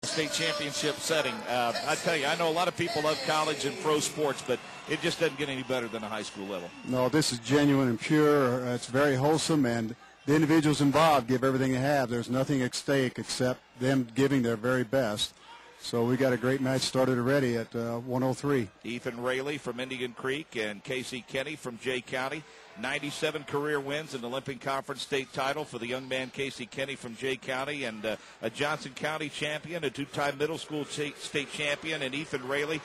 state championship setting. I tell you, I know a lot of people love college and pro sports, but it just doesn't get any better than a high school level. No, this is genuine and pure. It's very wholesome, and the individuals involved give everything they have. There's nothing at stake except them giving their very best. So we got a great match started already at 103. Ethan Raley from Indian Creek and Casey Kenney from Jay County. 97 career wins, an Olympic Conference state title for the young man Casey Kenney from Jay County, and a Johnson County champion, a two-time middle school state champion, and Ethan Raley.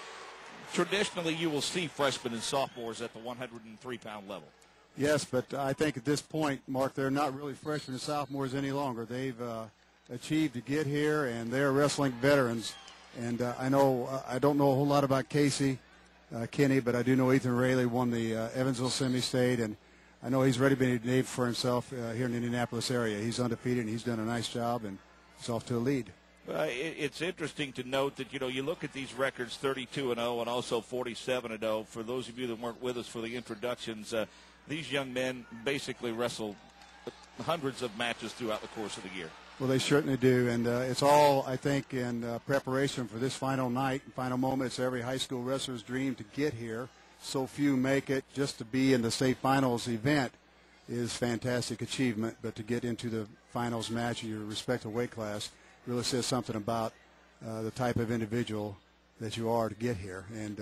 Traditionally, you will see freshmen and sophomores at the 103-pound level. Yes, but I think at this point, Mark, they're not really freshmen and sophomores any longer. They've achieved to get here, and they're wrestling veterans. And I don't know a whole lot about Casey Kenney, but I do know Ethan Raley won the Evansville semi-state, and I know he's already been a name for himself here in the Indianapolis area. He's undefeated, and he's done a nice job, and he's off to a lead. It's interesting to note that, you look at these records, 32-0 and also 47-0. For those of you that weren't with us for the introductions, these young men basically wrestle hundreds of matches throughout the course of the year. Well, they certainly do, and it's all, I think, in preparation for this final night, final moment. It's every high school wrestler's dream to get here. So few make it. Just to be in the state finals event is fantastic achievement, but to get into the finals match in your respective weight class really says something about the type of individual that you are to get here, and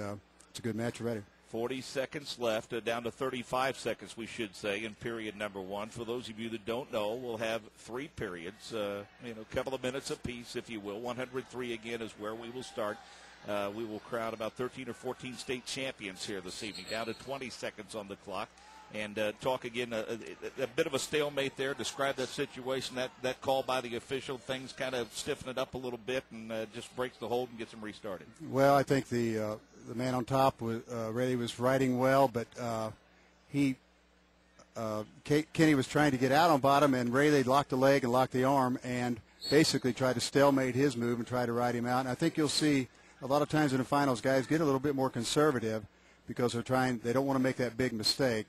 it's a good match already. 40 seconds left, down to 35 seconds, we should say, in period number one. For those of you that don't know, we'll have 3 periods, a couple of minutes apiece, if you will. 103 again is where we will start. We will crown about 13 or 14 state champions here this evening. Down to 20 seconds on the clock. And talk again, a bit of a stalemate there. Describe that situation, that call by the official. Things kind of stiffen it up a little bit and just breaks the hold and gets them restarted. Well, I think the man on top, Raley, was riding well, but Kenney was trying to get out on bottom, and Raley locked the leg and locked the arm and basically tried to stalemate his move and try to ride him out. And I think you'll see a lot of times in the finals, guys get a little bit more conservative because they don't want to make that big mistake.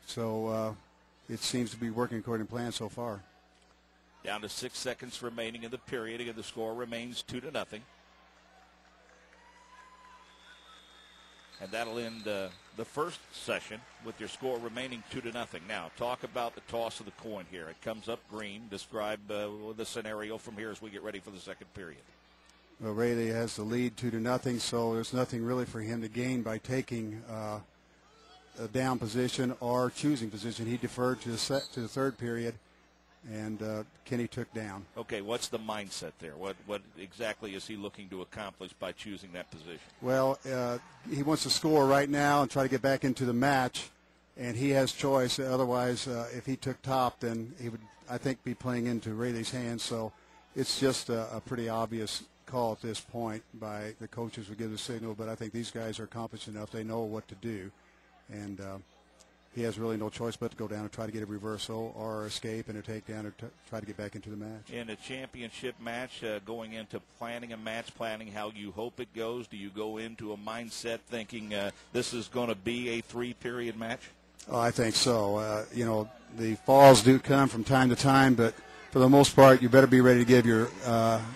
So it seems to be working according to plan so far. Down to 6 seconds remaining in the period. Again, the score remains 2-0. And that'll end the first session with your score remaining 2-0. Now, talk about the toss of the coin here. It comes up green. Describe the scenario from here as we get ready for the second period. Well, Raley has the lead 2-0, so there's nothing really for him to gain by taking a down position or choosing position. He deferred to the third period, and Kenney took down. Okay, what's the mindset there? What exactly is he looking to accomplish by choosing that position? Well, he wants to score right now and try to get back into the match, and he has choice. Otherwise, if he took top, then he would, I think, be playing into Raley's hands. So it's just a pretty obvious call at this point by the coaches would give the signal, but I think these guys are accomplished enough. They know what to do. And he has really no choice but to go down and try to get a reversal or escape and a takedown or try to get back into the match. In a championship match, going into planning a match, planning how you hope it goes, do you go into a mindset thinking this is going to be a 3-period match? Oh, I think so. The falls do come from time to time, but for the most part, you better be ready to give your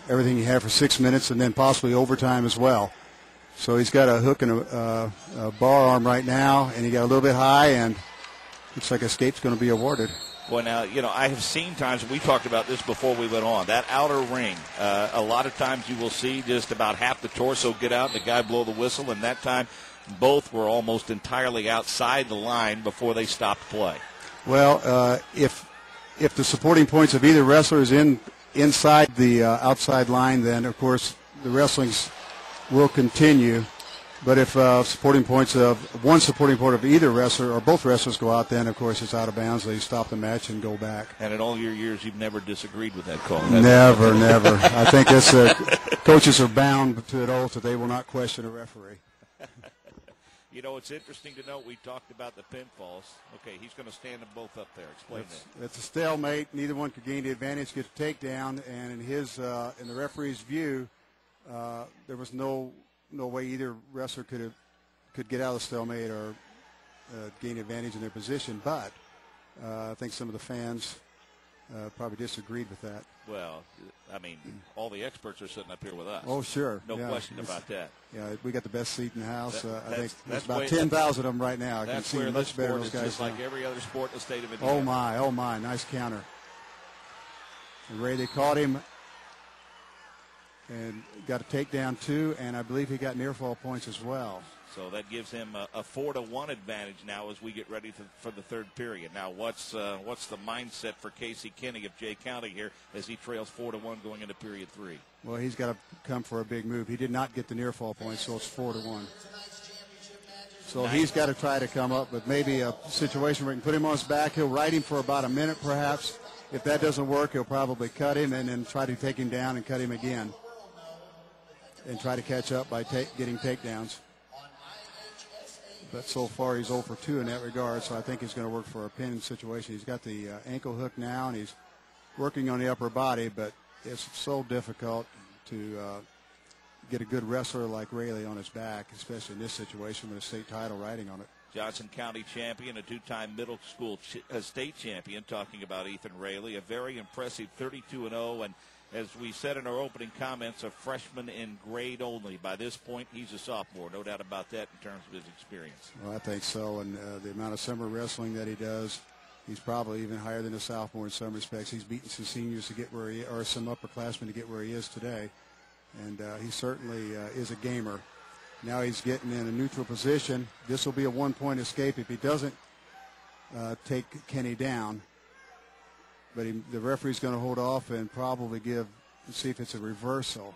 everything you have for 6 minutes and then possibly overtime as well. So he's got a hook and a bar arm right now, and he got a little bit high, and looks like escape's going to be awarded. Well, now, I have seen times, we talked about this before we went on, that outer ring, a lot of times you will see just about half the torso get out and the guy blow the whistle, and that time both were almost entirely outside the line before they stopped play. Well, if the supporting points of either wrestler is inside the outside line, then, of course, the wrestling's will continue, but if supporting points of one supporting point of either wrestler or both wrestlers go out, then of course it's out of bounds. They stop the match and go back. And in all your years, you've never disagreed with that call. Never. I think coaches are bound to an oath that they will not question a referee. It's interesting to note we talked about the pinfalls. Okay, he's going to stand them both up there. Explain that. It's a stalemate. Neither one could gain the advantage, get the takedown, and in the referee's view, there was no way either wrestler could get out of the stalemate or gain advantage in their position. But I think some of the fans probably disagreed with that. Well, I mean, all the experts are sitting up here with us. Oh, sure. No question about that. Yeah, we got the best seat in the house. I think that's there's about 10,000 of them right now. I can That's see where much better this those sport guys. is just like every other sport in the state of Indiana. Oh my, nice counter. And Raley caught him and got a takedown too, and I believe he got near fall points as well. So that gives him a 4-1 advantage now as we get ready for the third period. Now, what's the mindset for Casey Kenney of Jay County here as he trails 4-1 going into period 3? Well, he's got to come for a big move. He did not get the near fall points, so it's 4-1. So he's got to try to come up with maybe a situation where he can put him on his back. He'll ride him for about a minute perhaps. If that doesn't work, he'll probably cut him and then try to take him down and cut him again and try to catch up by getting takedowns. But so far he's 0 for 2 in that regard, so I think he's going to work for a pin situation. He's got the ankle hook now, and he's working on the upper body, but it's so difficult to get a good wrestler like Raley on his back, especially in this situation with a state title riding on it. Johnson County champion, a two-time middle school state champion, talking about Ethan Raley, a very impressive 32-0, and as we said in our opening comments, a freshman in grade only. By this point, he's a sophomore, no doubt about that in terms of his experience. Well, I think so, and the amount of summer wrestling that he does, he's probably even higher than a sophomore in some respects. He's beaten some seniors to get where he, or some upperclassmen to get where he is today, and he certainly is a gamer. Now he's getting in a neutral position. This will be a one-point escape if he doesn't take Kenney down. But the referee's going to hold off and probably see if it's a reversal.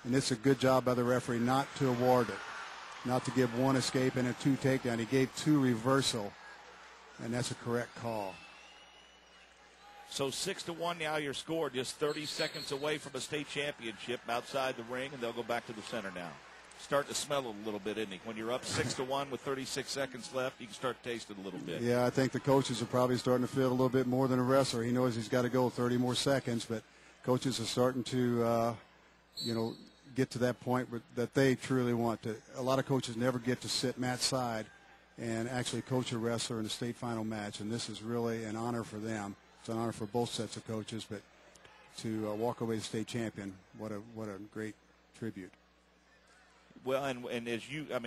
And it's a good job by the referee not to award it, not to give one escape and a 2 takedown. He gave 2 reversal, and that's a correct call. So 6-1 now your score, just 30 seconds away from a state championship outside the ring, and they'll go back to the center now. Starting to smell it a little bit, isn't he? When you're up 6-1 with 36 seconds left, you can start tasting a little bit. Yeah, I think the coaches are probably starting to feel a little bit more than a wrestler. He knows he's got to go 30 more seconds, but coaches are starting to, get to that point that they truly want to. A lot of coaches never get to sit Matt's side and actually coach a wrestler in a state final match, and this is really an honor for them. It's an honor for both sets of coaches, but to walk away the state champion, what a great tribute. Well, and as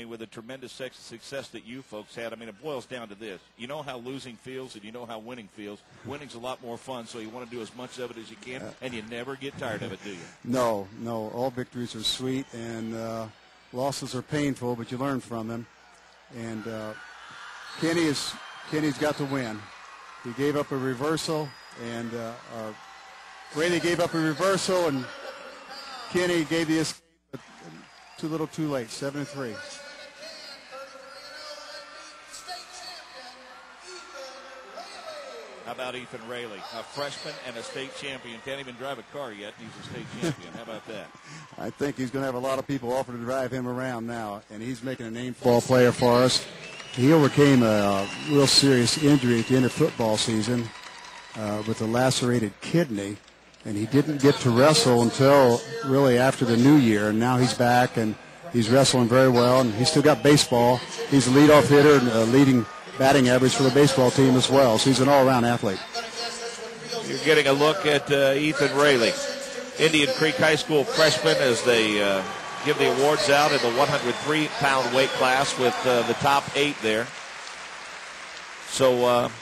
with the tremendous success that you folks had, it boils down to this. You know how losing feels and you know how winning feels. Winning's a lot more fun, so you want to do as much of it as you can, and you never get tired of it, do you? No. All victories are sweet, and losses are painful, but you learn from them. And Kenney's got to win. He gave up a reversal, and Raley gave up a reversal, and Kenney gave the escape. Too little, too late. 7-3. How about Ethan Raley, a freshman and a state champion? Can't even drive a car yet, and he's a state champion. How about that? I think he's going to have a lot of people offer to drive him around now, and he's making a name ball player for us. He overcame a real serious injury at the end of football season with a lacerated kidney. And he didn't get to wrestle until really after the new year. And now he's back, and he's wrestling very well. And he's still got baseball. He's a leadoff hitter and leading batting average for the baseball team as well. So he's an all-around athlete. You're getting a look at Ethan Raley, Indian Creek High School freshman, as they give the awards out in the 103-pound weight class with the top 8 there. So